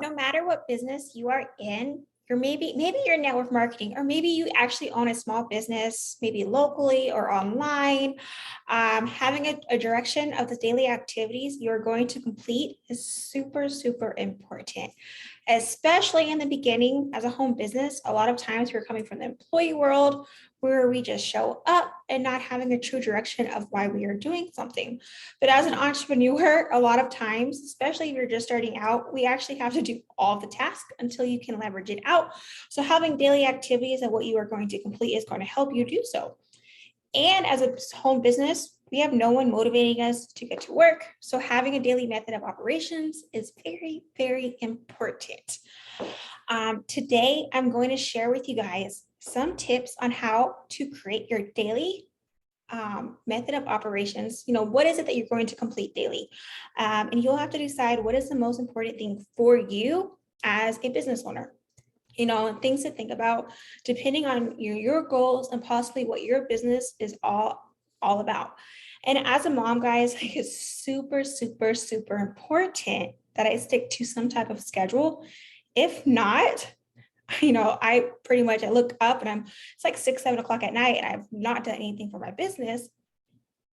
No matter what business you are in, or maybe you're network marketing, or maybe you actually own a small business, maybe locally or online. Having a direction of the daily activities you're going to complete is super, super important, especially in the beginning as a home business. A lot of times we're coming from the employee world where we just show up and not having a true direction of why we are doing something. But as an entrepreneur, a lot of times, especially if you're just starting out, we actually have to do all the tasks until you can leverage it out. So having daily activities of what you are going to complete is going to help you do so. And as a home business, we have no one motivating us to get to work. So having a daily method of operations is very, very important. Today, I'm going to share with you guys some tips on how to create your daily method of operations. What is it that you're going to complete daily? And you'll have to decide what is the most important thing for you as a business owner. And things to think about depending on your goals and possibly what your business is all about. And as a mom, guys, it's super, super, super important that I stick to some type of schedule. If not, I pretty much, I look up and it's like 6, 7 o'clock at night and I've not done anything for my business.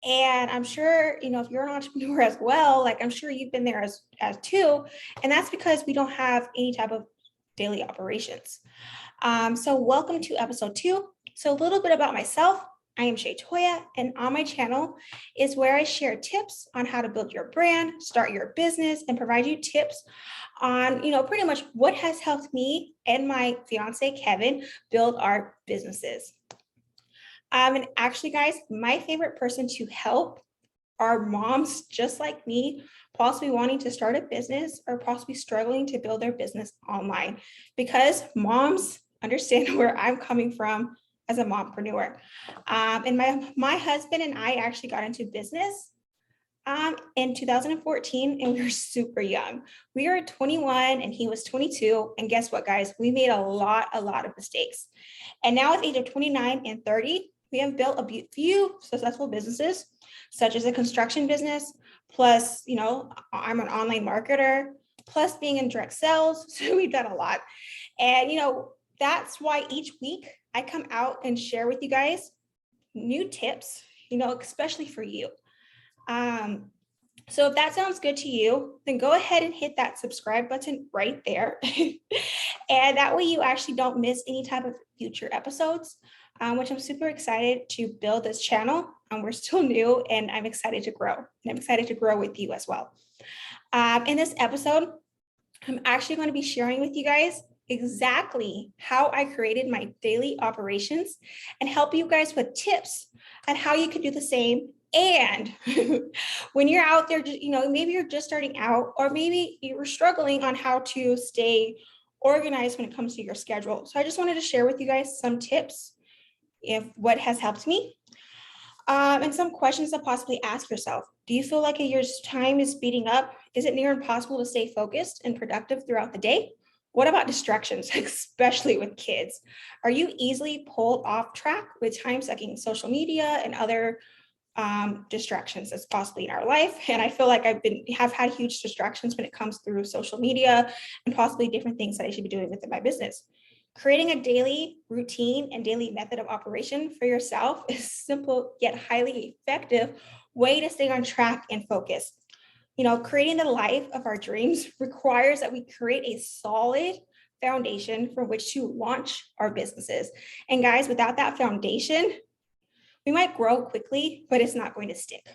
And I'm sure, if you're an entrepreneur as well, like I'm sure you've been there as too. And that's because we don't have any type of daily operations. So welcome to episode 2. So a little bit about myself. I am Shaytoya, and on my channel is where I share tips on how to build your brand, start your business, and provide you tips on, pretty much what has helped me and my fiance, Kevin, build our businesses. And actually, guys, my favorite person to help are moms just like me, possibly wanting to start a business or possibly struggling to build their business online, because moms understand where I'm coming from as a mompreneur. And my husband and I actually got into business in 2014, and we were super young. We were 21 and he was 22. And guess what, guys? We made a lot of mistakes. And now at the age of 29 and 30, we have built a few successful businesses, such as a construction business, plus, I'm an online marketer, plus being in direct sales. So we've done a lot. And, that's why each week I come out and share with you guys new tips, especially for you. So if that sounds good to you, then go ahead and hit that subscribe button right there. And that way you actually don't miss any type of future episodes, which I'm super excited to build this channel. We're still new and I'm excited to grow. And I'm excited to grow with you as well. In this episode, I'm actually going to be sharing with you guys exactly how I created my daily operations and help you guys with tips on how you can do the same. And when you're out there, maybe you're just starting out, or maybe you were struggling on how to stay organized when it comes to your schedule. So I just wanted to share with you guys some tips of what has helped me, and some questions to possibly ask yourself. Do you feel like your time is speeding up? Is it near impossible to stay focused and productive throughout the day? What about distractions, especially with kids? Are you easily pulled off track with time sucking social media and other distractions that's possibly in our life? And I feel like have had huge distractions when it comes through social media and possibly different things that I should be doing within my business. Creating a daily routine and daily method of operation for yourself is a simple yet highly effective way to stay on track and focused. Creating the life of our dreams requires that we create a solid foundation from which to launch our businesses. And guys, without that foundation, we might grow quickly, but it's not going to stick.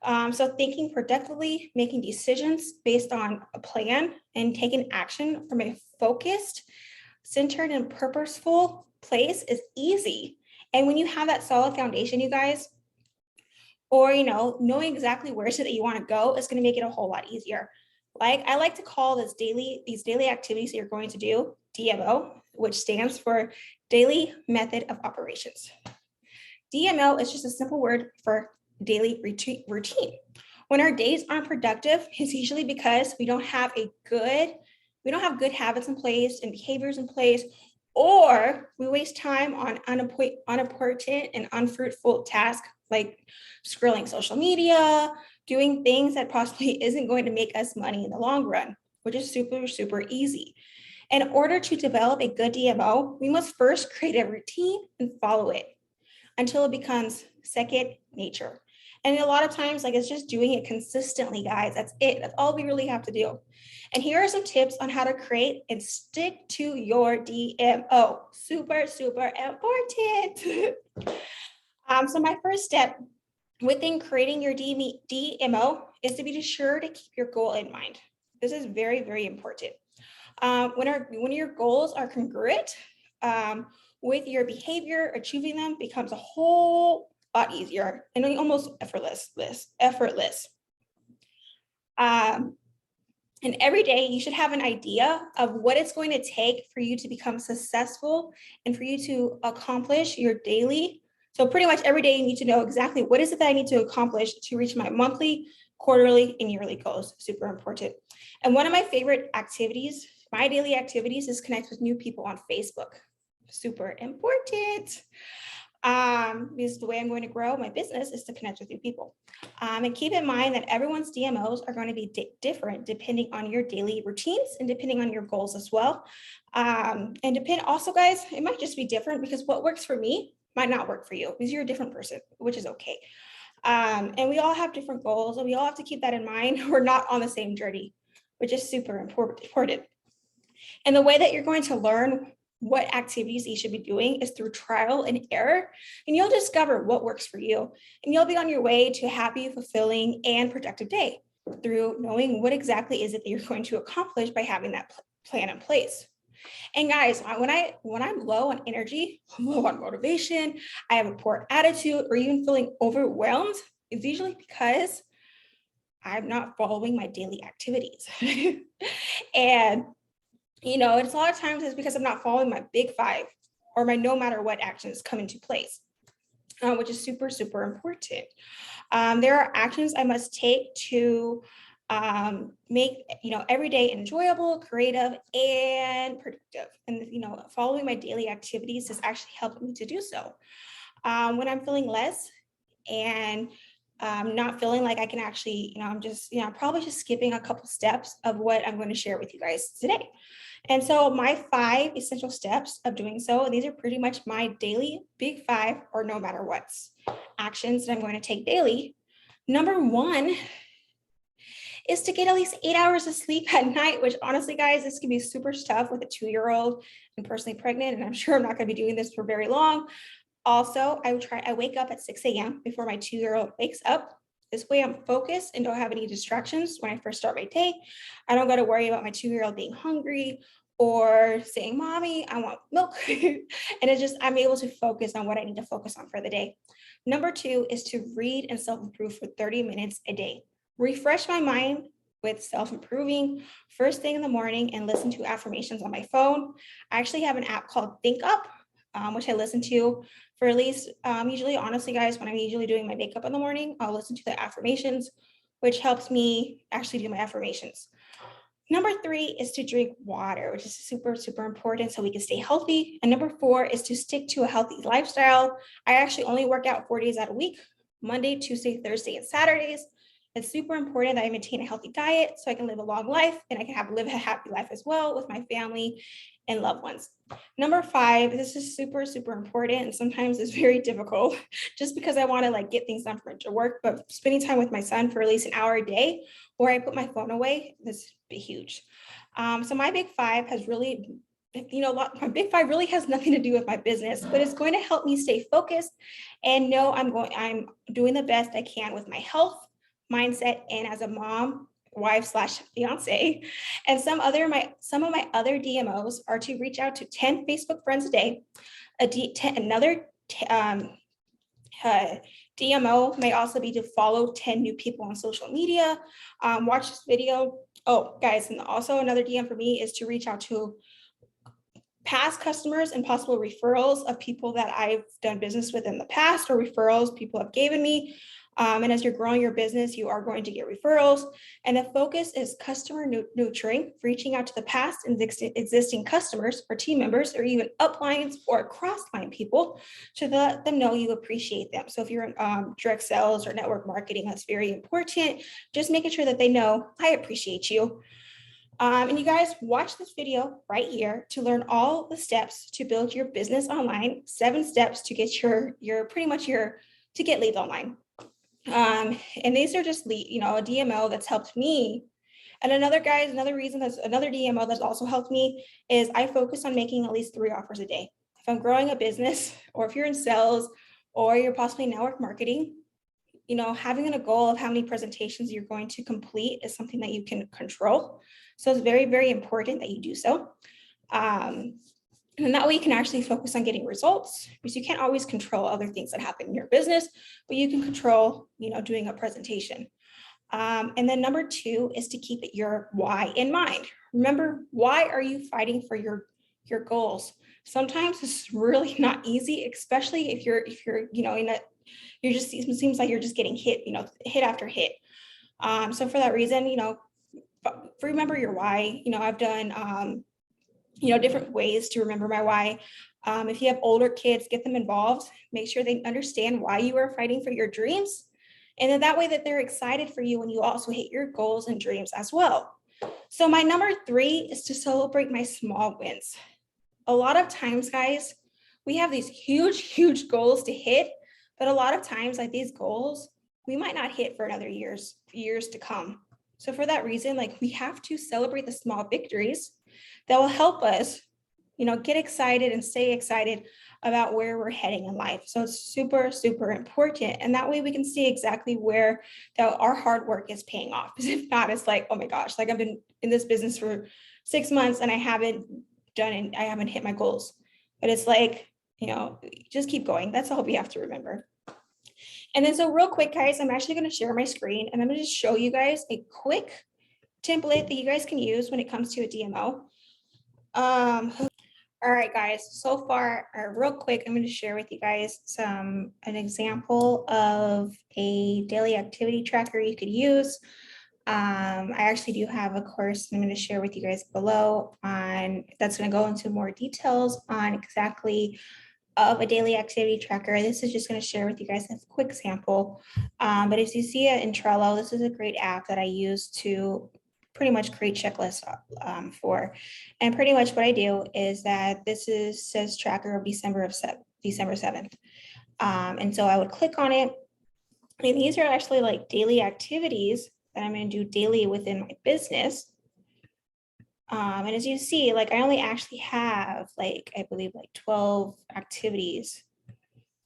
So thinking productively, making decisions based on a plan, and taking action from a focused, centered, and purposeful place is easy. And when you have that solid foundation, you guys, or, knowing exactly where is it that you want to go is going to make it a whole lot easier. Like I like to call these daily activities that you're going to do DMO, which stands for Daily Method of Operations. DMO is just a simple word for daily routine. When our days aren't productive, it's usually because we don't have good habits in place and behaviors in place, or we waste time on unimportant and unfruitful tasks like scrolling social media, doing things that possibly isn't going to make us money in the long run. which is super, super easy. In order to develop a good DMO, we must first create a routine and follow it until it becomes second nature. And a lot of times, like, it's just doing it consistently, guys. That's it. That's all we really have to do. And here are some tips on how to create and stick to your DMO. Super, super important. So my first step within creating your DMO is to be sure to keep your goal in mind. This is very, very important. When your goals are congruent with your behavior, achieving them becomes a whole lot easier and almost effortless. And every day you should have an idea of what it's going to take for you to become successful and for you to accomplish your daily. So pretty much every day you need to know exactly what is it that I need to accomplish to reach my monthly, quarterly, and yearly goals. Super important. And one of my favorite activities, my daily activities, is connect with new people on Facebook. Super important. Because the way I'm going to grow my business is to connect with new people. And keep in mind that everyone's DMOs are going to be different depending on your daily routines and depending on your goals as well. And also, guys, it might just be different because what works for me might not work for you because you're a different person, which is okay. And we all have different goals and we all have to keep that in mind. We're not on the same journey, which is super important. And the way that you're going to learn what activities you should be doing is through trial and error, and you'll discover what works for you, and you'll be on your way to a happy, fulfilling, and productive day through knowing what exactly is it that you're going to accomplish by having that plan in place. And guys, when I'm low on energy, low on motivation, I have a poor attitude, or even feeling overwhelmed, it's usually because I'm not following my daily activities. And it's a lot of times it's because I'm not following my big five or my no matter what actions come into place, which is super, super important. There are actions I must take to make, every day enjoyable, creative, and productive. And, following my daily activities has actually helped me to do so. When I'm feeling less and not feeling like I can actually, I'm just, probably just skipping a couple steps of what I'm going to share with you guys today. And so my 5 essential steps of doing so, and these are pretty much my daily big 5 or no matter what's actions that I'm going to take daily. Number 1 is to get at least 8 hours of sleep at night, which honestly, guys, this can be super tough with a 2-year-old and personally pregnant. And I'm sure I'm not going to be doing this for very long. Also, I wake up at 6 a.m. before my 2-year-old wakes up. This way I'm focused and don't have any distractions when I first start my day. I don't got to worry about my 2-year-old being hungry or saying, "Mommy, I want milk." And I'm able to focus on what I need to focus on for the day. Number 2 is to read and self-improve for 30 minutes a day. Refresh my mind with self-improving first thing in the morning and listen to affirmations on my phone. I actually have an app called Think Up, which I listen to for at least, usually, honestly, guys, when I'm usually doing my makeup in the morning, I'll listen to the affirmations, which helps me actually do my affirmations. Number 3 is to drink water, which is super, super important so we can stay healthy. And number 4 is to stick to a healthy lifestyle. I actually only work out 4 days out of a week, Monday, Tuesday, Thursday, and Saturdays. It's super important that I maintain a healthy diet so I can live a long life and I can live a happy life as well with my family and loved ones. Number 5, this is super, super important. And sometimes it's very difficult just because I want to get things done for work, but spending time with my son for at least an hour a day where I put my phone away, this be huge. So my big 5 has really, my big 5 really has nothing to do with my business, but it's going to help me stay focused and know I'm doing the best I can with my health, mindset, and as a mom, wife / fiance. And some of my other DMOs are to reach out to 10 Facebook friends a day. Another DMO may also be to follow 10 new people on social media. Watch this video. Oh, guys, and also another DM for me is to reach out to past customers and possible referrals of people that I've done business with in the past or referrals people have given me. And as you're growing your business, you are going to get referrals. And the focus is customer nurturing, reaching out to the past and existing customers or team members or even uplines or cross-line people to let them know you appreciate them. So if you're in direct sales or network marketing, that's very important. Just making sure that they know I appreciate you. And you guys watch this video right here to learn all the steps to build your business online, 7 steps to get your pretty much to get leads online. And these are just lead, a DMO that's helped me. And another reason that's another DMO that's also helped me is I focus on making at least 3 offers a day. If I'm growing a business, or if you're in sales, or you're possibly in network marketing, having a goal of how many presentations you're going to complete is something that you can control. So it's very, very important that you do so. And that way you can actually focus on getting results, because you can't always control other things that happen in your business, but you can control, doing a presentation. And then number 2 is to keep your why in mind. Remember, why are you fighting for your goals? Sometimes it's really not easy, especially if you're in a, it seems like you're just getting hit, hit after hit. So for that reason, remember your why. I've done, different ways to remember my why. If you have older kids, get them involved, make sure they understand why you are fighting for your dreams. And then that way that they're excited for you when you also hit your goals and dreams as well. So my number 3 is to celebrate my small wins. A lot of times, guys, we have these huge, huge goals to hit, but a lot of times, like, these goals, we might not hit for another years to come. So for that reason, we have to celebrate the small victories that will help us, get excited and stay excited about where we're heading in life. So it's super, super important. And that way we can see exactly where our hard work is paying off. Because if not, it's like, oh my gosh, I've been in this business for 6 months and I haven't hit my goals. But it's like, just keep going. That's all we have to remember. And then so real quick, guys, I'm actually going to share my screen and I'm going to just show you guys a quick template that you guys can use when it comes to a DMO. All right, guys, so far, real quick, I'm going to share with you guys an example of a daily activity tracker you could use. I actually do have a course I'm going to share with you guys below that's going to go into more details on exactly of a daily activity tracker. This is just going to share with you guys a quick sample. But as you see it in Trello, this is a great app that I use to pretty much create checklists for. And pretty much what I do is that says tracker of December 7th. And so I would click on it. And these are actually like daily activities that I'm going to do daily within my business. And as you see, I only actually have I believe 12 activities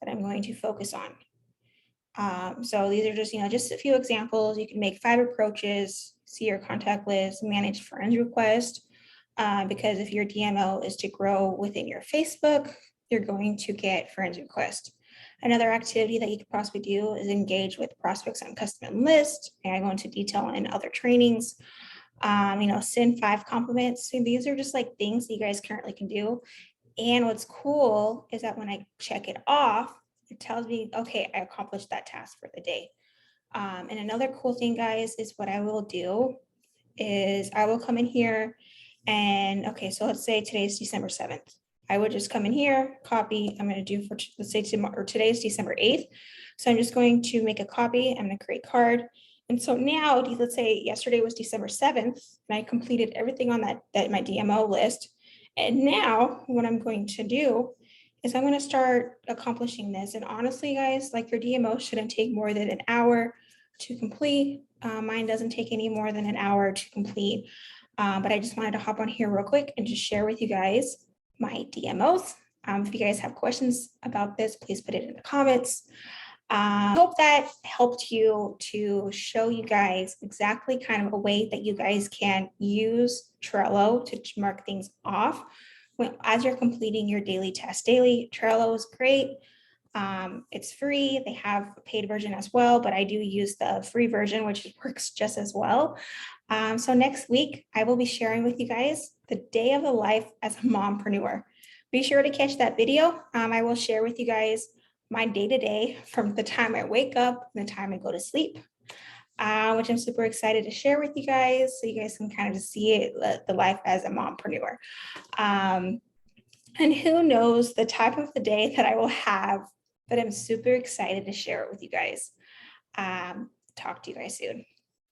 that I'm going to focus on. So these are just a few examples. You can make 5 approaches, see your contact list, manage friends request. Because if your DMO is to grow within your Facebook, you're going to get friends request. Another activity that you could possibly do is engage with prospects on custom list. And I go into detail in other trainings. Send 5 compliments. So these are just things that you guys currently can do. And what's cool is that when I check it off, it tells me, okay, I accomplished that task for the day. And another cool thing, guys, is what I will do is I will come in here and, okay, so let's say today's December 7th. I would just come in here, copy. I'm going to do for, let's say tomorrow, or today's December 8th. So I'm just going to make a copy. I'm going to create card. And so now, let's say yesterday was December 7th, and I completed everything on that my DMO list. And now what I'm going to do is I'm going to start accomplishing this. And honestly, guys, your DMO shouldn't take more than an hour to complete. Mine doesn't take any more than an hour to complete. But I just wanted to hop on here real quick and just share with you guys my DMOs. If you guys have questions about this, please put it in the comments. I hope that helped you to show you guys exactly kind of a way that you guys can use Trello to mark things off as you're completing your daily task daily. Trello is great. It's free. They have a paid version as well, but I do use the free version, which works just as well. So next week, I will be sharing with you guys the day of the life as a mompreneur. Be sure to catch that video. I will share with you guys my day-to-day from the time I wake up and the time I go to sleep, which I'm super excited to share with you guys so you guys can kind of just see it, the life as a mompreneur. And who knows the type of the day that I will have, but I'm super excited to share it with you guys. Talk to you guys soon.